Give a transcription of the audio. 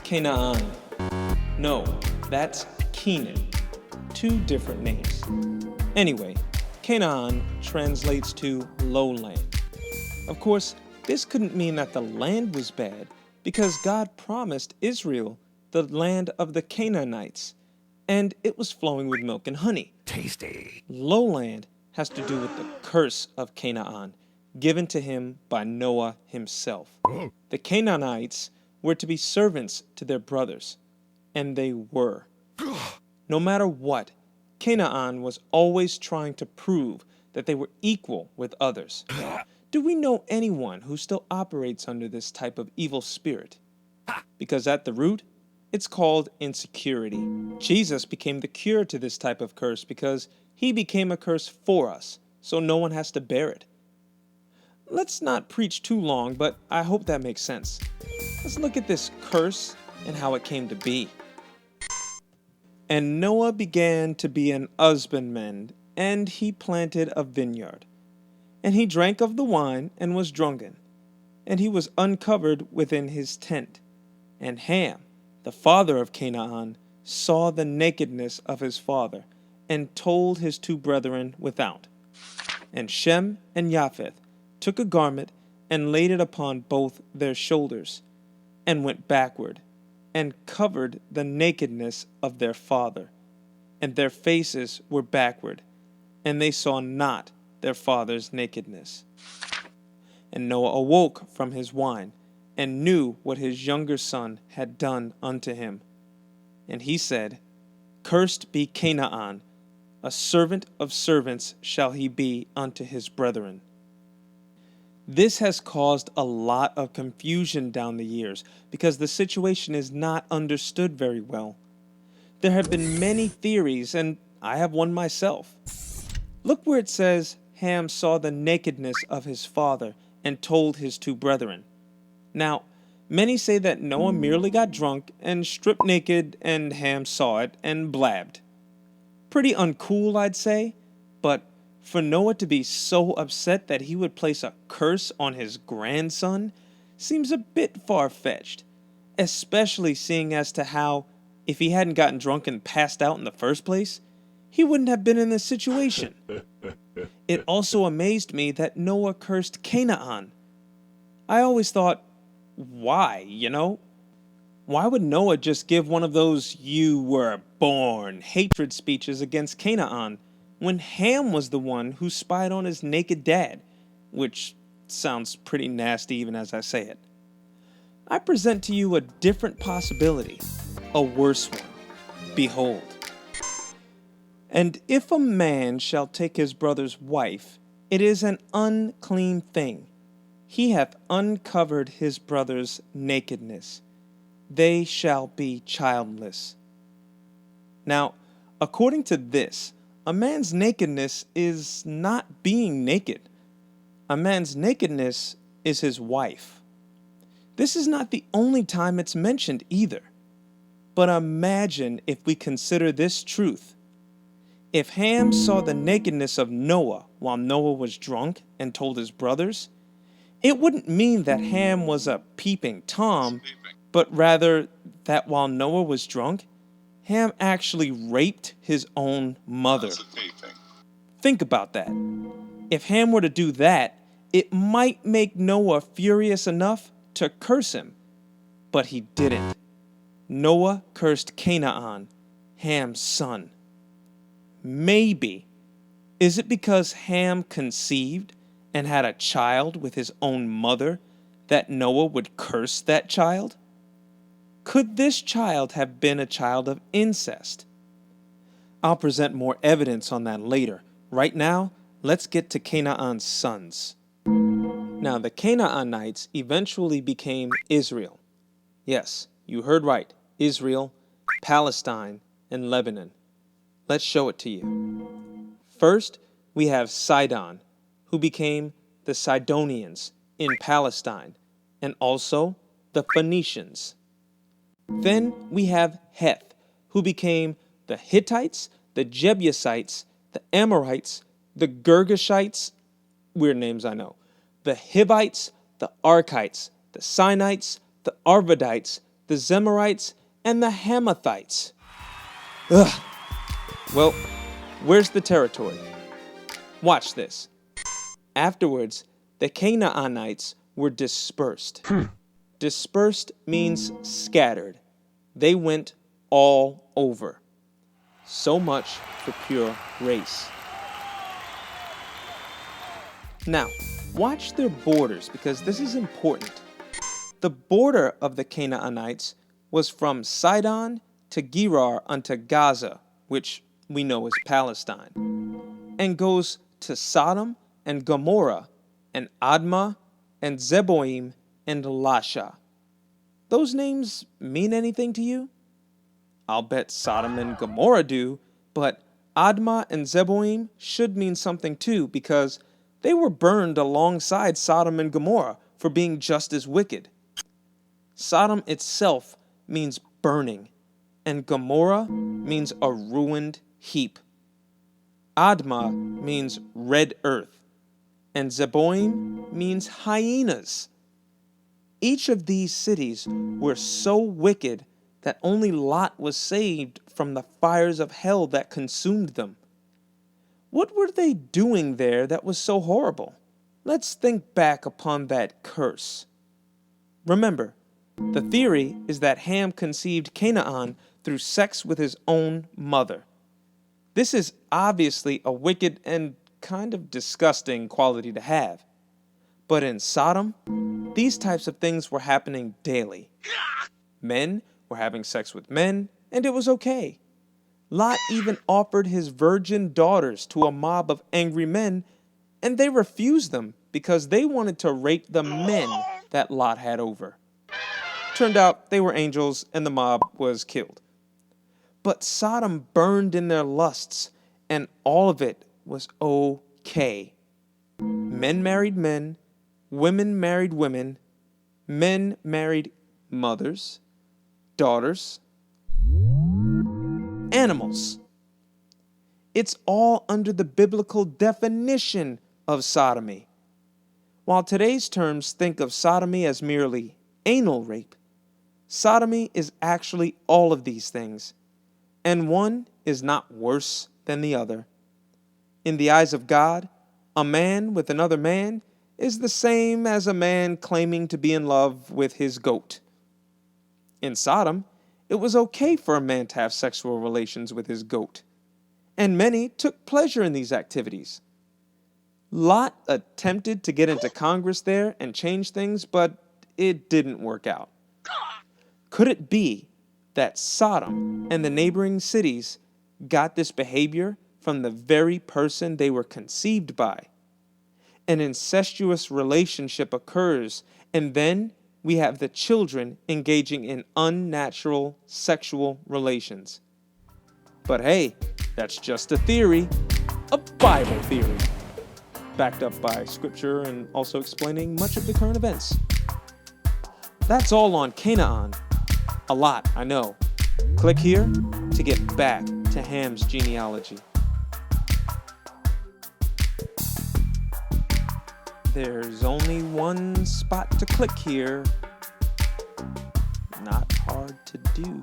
Canaan. No, that's Canaan. Two different names. Anyway, Canaan translates to lowland. Of course, this couldn't mean that the land was bad, because God promised Israel the land of the Canaanites, and it was flowing with milk and honey. Tasty. Lowland has to do with the curse of Canaan, given to him by Noah himself. The Canaanites were to be servants to their brothers, and they were. No matter what, Canaan was always trying to prove that they were equal with others. Do we know anyone who still operates under this type of evil spirit? Because at the root, it's called insecurity. Jesus became the cure to this type of curse because he became a curse for us, so no one has to bear it. Let's not preach too long, but I hope that makes sense. Let's look at this curse and how it came to be. And Noah began to be an husbandman, and he planted a vineyard. And he drank of the wine and was drunken, and he was uncovered within his tent. And Ham, the father of Canaan, saw the nakedness of his father, and told his two brethren without. And Shem and Japheth took a garment, and laid it upon both their shoulders, and went backward, and covered the nakedness of their father. And their faces were backward, and they saw not their father's nakedness. And Noah awoke from his wine, and knew what his younger son had done unto him. And he said, Cursed be Canaan, a servant of servants shall he be unto his brethren. This has caused a lot of confusion down the years, because the situation is not understood very well. There have been many theories, and I have one myself. Look where it says, Ham saw the nakedness of his father, and told his two brethren. Now, many say that Noah merely got drunk and stripped naked, and Ham saw it and blabbed. Pretty uncool, I'd say, but for Noah to be so upset that he would place a curse on his grandson seems a bit far-fetched, especially seeing as to how, if he hadn't gotten drunk and passed out in the first place, he wouldn't have been in this situation. It also amazed me that Noah cursed Canaan. I always thought, why, Why would Noah just give one of those "you were born" hatred speeches against Canaan when Ham was the one who spied on his naked dad, which sounds pretty nasty even as I say it? I present to you a different possibility, a worse one. Behold. And if a man shall take his brother's wife, it is an unclean thing. He hath uncovered his brother's nakedness. They shall be childless. Now, according to this, a man's nakedness is not being naked. A man's nakedness is his wife. This is not the only time it's mentioned either. But imagine if we consider this truth. If Ham saw the nakedness of Noah while Noah was drunk and told his brothers, it wouldn't mean that Ham was a peeping Tom, but rather that while Noah was drunk, Ham actually raped his own mother. Think about that. If Ham were to do that, it might make Noah furious enough to curse him, but he didn't. Noah cursed Canaan, Ham's son. Maybe. Is it because Ham conceived and had a child with his own mother that Noah would curse that child? Could this child have been a child of incest? I'll present more evidence on that later. Right now, let's get to Canaan's sons. Now, the Canaanites eventually became Israel. Yes, you heard right. Israel, Palestine, and Lebanon. Let's show it to you. First, we have Sidon, who became the Sidonians in Palestine, and also the Phoenicians. Then we have Heth, who became the Hittites, the Jebusites, the Amorites, the Girgashites, weird names I know, the Hivites, the Arkites, the Sinites, the Arvadites, the Zemarites, and the Hamathites. Ugh. Well, where's the territory? Watch this. Afterwards, the Canaanites were dispersed. Dispersed means scattered. They went all over. So much for pure race. Now, watch their borders because this is important. The border of the Canaanites was from Sidon to Gerar unto Gaza, which we know as Palestine, and goes to Sodom and Gomorrah and Admah and Zeboim and Lasha. Those names mean anything to you? I'll bet Sodom and Gomorrah do, but Admah and Zeboim should mean something too because they were burned alongside Sodom and Gomorrah for being just as wicked. Sodom itself means burning, and Gomorrah means a ruined heap. Admah means red earth, and Zeboim means hyenas. Each of these cities were so wicked that only Lot was saved from the fires of hell that consumed them. What were they doing there that was so horrible? Let's think back upon that curse. Remember, the theory is that Ham conceived Canaan through sex with his own mother. This is obviously a wicked and kind of disgusting quality to have. But in Sodom, these types of things were happening daily. Men were having sex with men, and it was okay. Lot even offered his virgin daughters to a mob of angry men, and they refused them because they wanted to rape the men that Lot had over. Turned out they were angels, and the mob was killed. But Sodom burned in their lusts, and all of it was okay. Men married men, women married women, men married mothers, daughters, animals. It's all under the biblical definition of sodomy. While today's terms think of sodomy as merely anal rape, sodomy is actually all of these things, and one is not worse than the other. In the eyes of God, a man with another man is the same as a man claiming to be in love with his goat. In Sodom, it was okay for a man to have sexual relations with his goat, and many took pleasure in these activities. Lot attempted to get into Congress there and change things, but it didn't work out. Could it be that Sodom and the neighboring cities got this behavior from the very person they were conceived by? An incestuous relationship occurs, and then we have the children engaging in unnatural sexual relations. But hey, that's just a theory, a Bible theory, backed up by scripture and also explaining much of the current events. That's all on Canaan. A lot, I know. Click here to get back to Ham's genealogy. There's only one spot to click here. Not hard to do.